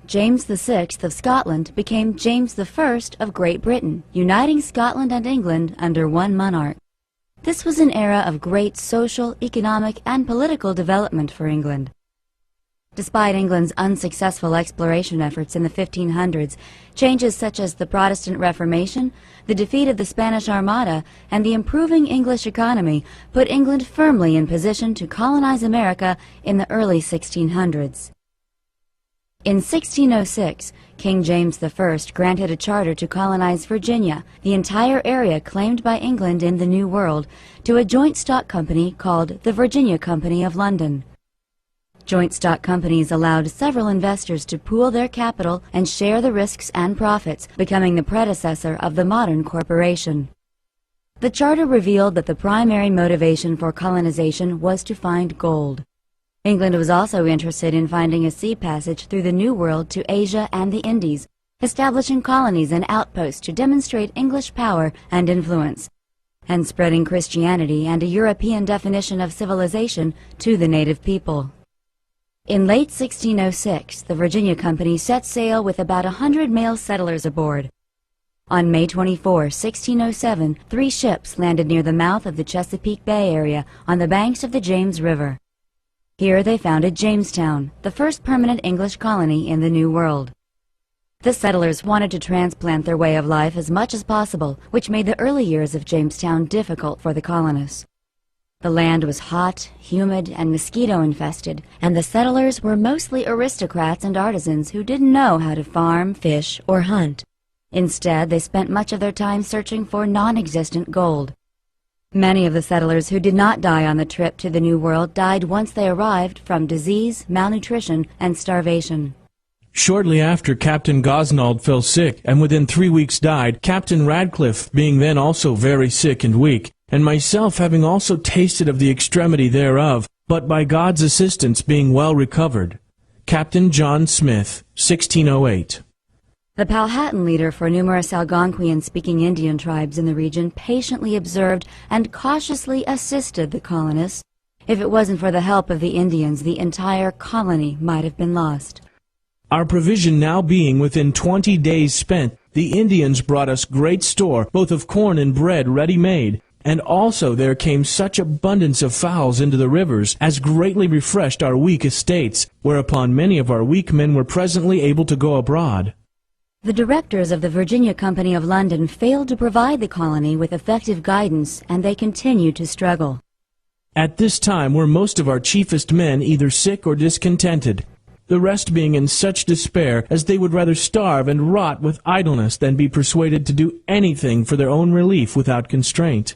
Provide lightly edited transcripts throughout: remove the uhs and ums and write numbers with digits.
James VI of Scotland became James I of Great Britain, uniting Scotland and England under one monarch. This was an era of great social, economic, and political development for England. Despite England's unsuccessful exploration efforts in the 1500s, changes such as the Protestant Reformation, the defeat of the Spanish Armada, and the improving English economy put England firmly in position to colonize America in the early 1600s. In 1606, King James I granted a charter to colonize Virginia, the entire area claimed by England in the New World, to a joint stock company called the Virginia Company of London. Joint stock companies allowed several investors to pool their capital and share the risks and profits, becoming the predecessor of the modern corporation. The charter revealed that the primary motivation for colonization was to find gold. England was also interested in finding a sea passage through the New World to Asia and the Indies, establishing colonies and outposts to demonstrate English power and influence, and spreading Christianity and a European definition of civilization to the native people. In late 1606, the Virginia Company set sail with about 100 male settlers aboard. On May 24, 1607, 3 ships landed near the mouth of the Chesapeake Bay area on the banks of the James River. Here they founded Jamestown, the first permanent English colony in the New World. The settlers wanted to transplant their way of life as much as possible, which made the early years of Jamestown difficult for the colonists. The land was hot, humid, and mosquito-infested, and the settlers were mostly aristocrats and artisans who didn't know how to farm, fish, or hunt. Instead, they spent much of their time searching for non-existent gold. Many of the settlers who did not die on the trip to the New World died once they arrived from disease, malnutrition, and starvation. Shortly after, Captain Gosnold fell sick, and within 3 weeks died, Captain Radcliffe being then also very sick and weak, and myself having also tasted of the extremity thereof, but by God's assistance being well recovered. Captain John Smith, 1608. The Powhatan leader for numerous Algonquian-speaking Indian tribes in the region patiently observed and cautiously assisted the colonists. If it wasn't for the help of the Indians, the entire colony might have been lost. Our provision now being within 20 days spent, the Indians brought us great store, both of corn and bread ready-made, and also there came such abundance of fowls into the rivers as greatly refreshed our weak estates, whereupon many of our weak men were presently able to go abroad. The directors of the Virginia Company of London failed to provide the colony with effective guidance, and they continued to struggle. At this time were most of our chiefest men either sick or discontented, the rest being in such despair as they would rather starve and rot with idleness than be persuaded to do anything for their own relief without constraint.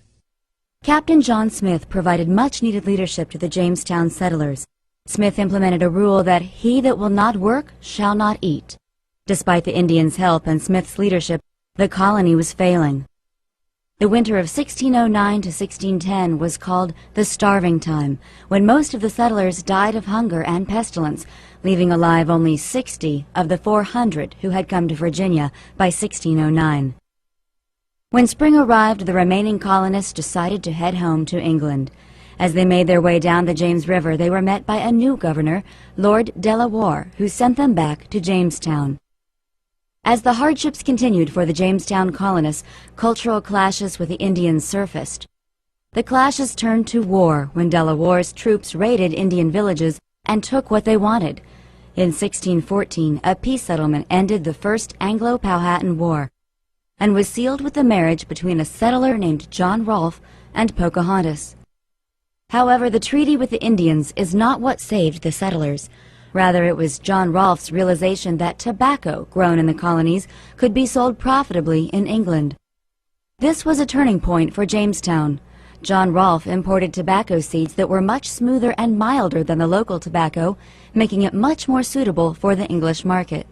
Captain John Smith provided much-needed leadership to the Jamestown settlers. Smith implemented a rule that he that will not work shall not eat. Despite the Indians' help and Smith's leadership, the colony was failing. The winter of 1609 to 1610 was called the starving time, when most of the settlers died of hunger and pestilence, leaving alive only 60 of the 400 who had come to Virginia by 1609. When spring arrived, the remaining colonists decided to head home to England. As they made their way down the James River, they were met by a new governor, Lord De La Warr, who sent them back to Jamestown. As the hardships continued for the Jamestown colonists, cultural clashes with the Indians surfaced. The clashes turned to war when De La Warr's troops raided Indian villages and took what they wanted. In 1614, a peace settlement ended the First Anglo-Powhatan War and was sealed with the marriage between a settler named John Rolfe and Pocahontas. However, the treaty with the Indians is not what saved the settlers. Rather, it was John Rolfe's realization that tobacco grown in the colonies could be sold profitably in England. This was a turning point for Jamestown. John Rolfe imported tobacco seeds that were much smoother and milder than the local tobacco, making it much more suitable for the English market.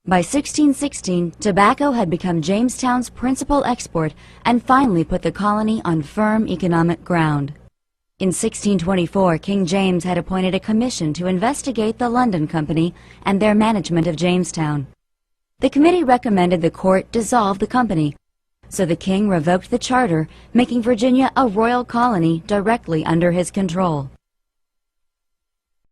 By 1616, tobacco had become Jamestown's principal export and finally put the colony on firm economic ground. In 1624, King James had appointed a commission to investigate the London Company and their management of Jamestown. The committee recommended the court dissolve the company, so the king revoked the charter, making Virginia a royal colony directly under his control.